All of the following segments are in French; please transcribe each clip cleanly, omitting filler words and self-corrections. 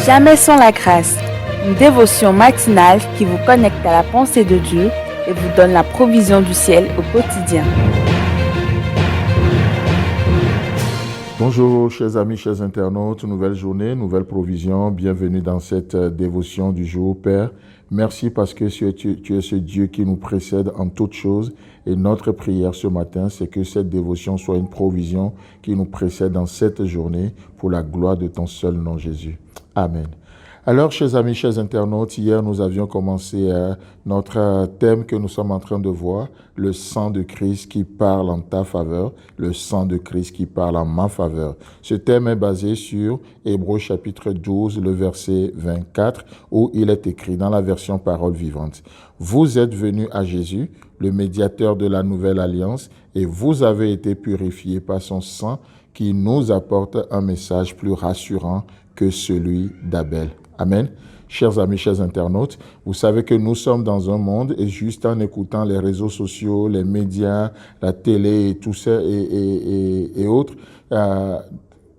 Jamais sans la grâce, une dévotion matinale qui vous connecte à la pensée de Dieu et vous donne la provision du ciel au quotidien. Bonjour chers amis, chers internautes, nouvelle journée, nouvelle provision, bienvenue dans cette dévotion du jour. Père, merci parce que tu es ce Dieu qui nous précède en toutes choses et notre prière ce matin, c'est que cette dévotion soit une provision qui nous précède dans cette journée pour la gloire de ton seul nom Jésus. Amen. Alors, chers amis, chers internautes, hier, nous avions commencé notre thème que nous sommes en train de voir, le sang de Christ qui parle en ta faveur, le sang de Christ qui parle en ma faveur. Ce thème est basé sur Hébreux chapitre 12, le verset 24, où il est écrit dans la version Parole vivante. Vous êtes venus à Jésus, le médiateur de la nouvelle alliance, et vous avez été purifiés par son sang qui nous apporte un message plus rassurant que celui d'Abel. Amen. Chers amis, chers internautes, vous savez que nous sommes dans un monde et juste en écoutant les réseaux sociaux, les médias, la télé et tout ça et autres,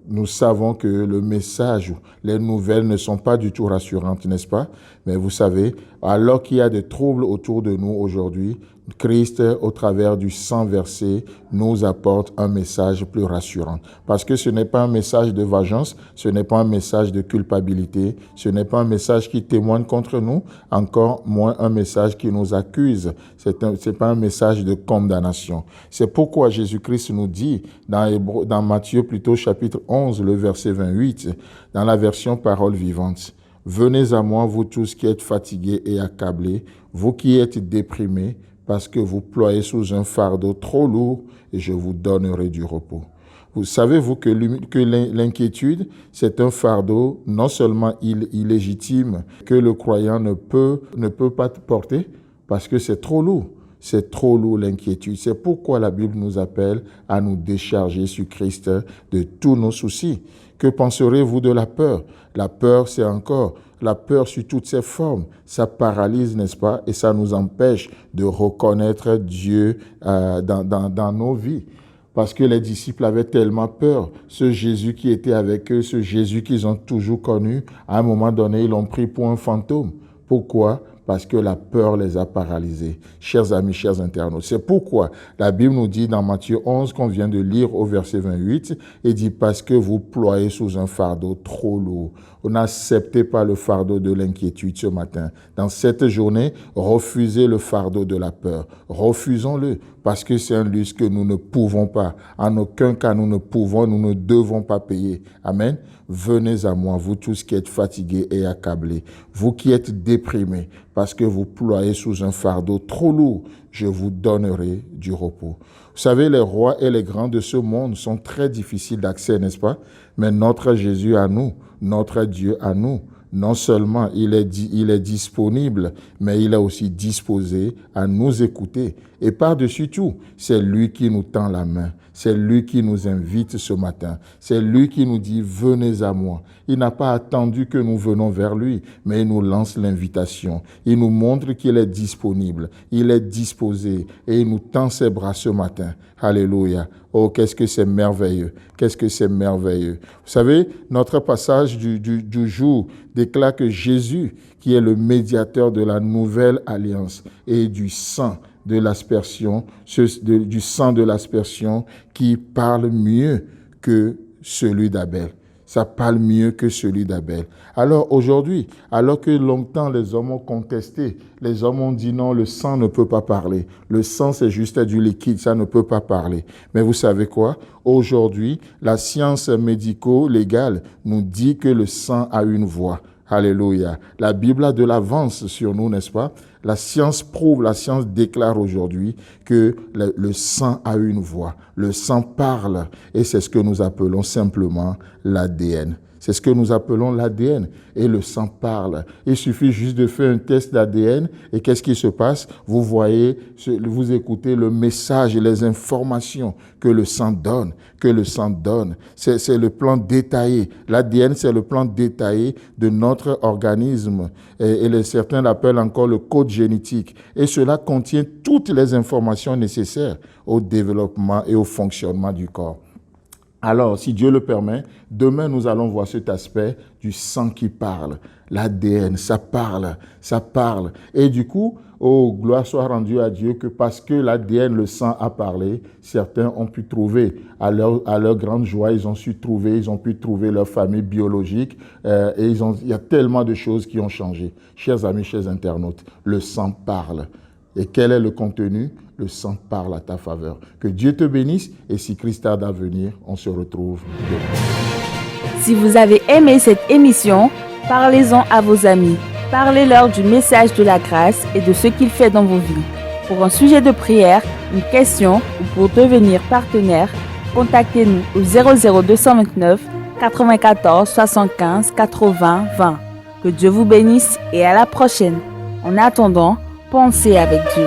nous savons que le message, les nouvelles ne sont pas du tout rassurantes, n'est-ce pas? Mais vous savez, alors qu'il y a des troubles autour de nous aujourd'hui, Christ, au travers du sang versé, nous apporte un message plus rassurant. Parce que ce n'est pas un message de vengeance, ce n'est pas un message de culpabilité, ce n'est pas un message qui témoigne contre nous, encore moins un message qui nous accuse. C'est pas un message de condamnation. C'est pourquoi Jésus-Christ nous dit, dans Matthieu plutôt chapitre 11, le verset 28, dans la version Parole vivante, « Venez à moi, vous tous qui êtes fatigués et accablés, vous qui êtes déprimés, parce que vous ployez sous un fardeau trop lourd et je vous donnerai du repos. » Vous savez-vous que l'inquiétude, c'est un fardeau non seulement illégitime que le croyant ne peut pas porter parce que c'est trop lourd. C'est trop lourd l'inquiétude. C'est pourquoi la Bible nous appelle à nous décharger sur Christ de tous nos soucis. Que penserez-vous de la peur? La peur, c'est encore la peur sous toutes ses formes. Ça paralyse, n'est-ce pas? Et ça nous empêche de reconnaître Dieu dans nos vies. Parce que les disciples avaient tellement peur. Ce Jésus qui était avec eux, ce Jésus qu'ils ont toujours connu, à un moment donné, ils l'ont pris pour un fantôme. Pourquoi? Parce que la peur les a paralysés. Chers amis, chers internautes, c'est pourquoi la Bible nous dit dans Matthieu 11, qu'on vient de lire au verset 28, et dit « Parce que vous ployez sous un fardeau trop lourd ». N'acceptez pas le fardeau de l'inquiétude ce matin. Dans cette journée, refusez le fardeau de la peur. Refusons-le, parce que c'est un luxe que nous ne pouvons pas. En aucun cas, nous ne devons pas payer. Amen. Venez à moi, vous tous qui êtes fatigués et accablés, vous qui êtes déprimés, parce que vous ployez sous un fardeau trop lourd, je vous donnerai du repos. Vous savez, les rois et les grands de ce monde sont très difficiles d'accès, n'est-ce pas? Mais notre Jésus à nous, notre Dieu à nous, non seulement il est disponible, mais il est aussi disposé à nous écouter. Et par-dessus tout, c'est lui qui nous tend la main. C'est lui qui nous invite ce matin. C'est lui qui nous dit « Venez à moi ». Il n'a pas attendu que nous venons vers lui, mais il nous lance l'invitation. Il nous montre qu'il est disponible, il est disposé et il nous tend ses bras ce matin. Alléluia. Oh, qu'est-ce que c'est merveilleux. Qu'est-ce que c'est merveilleux. Vous savez, notre passage du jour déclare que Jésus, qui est le médiateur de la nouvelle alliance et du sang de l'aspersion, du sang de l'aspersion qui parle mieux que celui d'Abel. Ça parle mieux que celui d'Abel. Alors aujourd'hui, alors que longtemps les hommes ont contesté, les hommes ont dit non, le sang ne peut pas parler. Le sang, c'est juste du liquide, ça ne peut pas parler. Mais vous savez quoi? Aujourd'hui, la science médico-légale nous dit que le sang a une voix. Alléluia. La Bible a de l'avance sur nous, n'est-ce pas? La science prouve, la science déclare aujourd'hui que le sang a une voix. Le sang parle et c'est ce que nous appelons simplement l'ADN. C'est ce que nous appelons l'ADN. Et le sang parle. Il suffit juste de faire un test d'ADN et qu'est-ce qui se passe? Vous voyez, vous écoutez le message et les informations que le sang donne. C'est le plan détaillé. L'ADN, c'est le plan détaillé de notre organisme. Et certains l'appellent encore le code génétique. Et cela contient toutes les informations nécessaires au développement et au fonctionnement du corps. Alors, si Dieu le permet, demain, nous allons voir cet aspect du sang qui parle. L'ADN, ça parle, ça parle. Et du coup, oh, gloire soit rendue à Dieu que parce que l'ADN, le sang a parlé, certains ont pu trouver, à leur grande joie, ils ont pu trouver leur famille biologique. Il y a tellement de choses qui ont changé. Chers amis, chers internautes, le sang parle. Et quel est le contenu? Le sang parle à ta faveur. Que Dieu te bénisse et si Christ tarde à venir, on se retrouve demain. Si vous avez aimé cette émission, parlez-en à vos amis. Parlez-leur du message de la grâce et de ce qu'il fait dans vos vies. Pour un sujet de prière, une question ou pour devenir partenaire, contactez-nous au 00229 94 75 80 20. Que Dieu vous bénisse et à la prochaine. En attendant, pensez avec Dieu.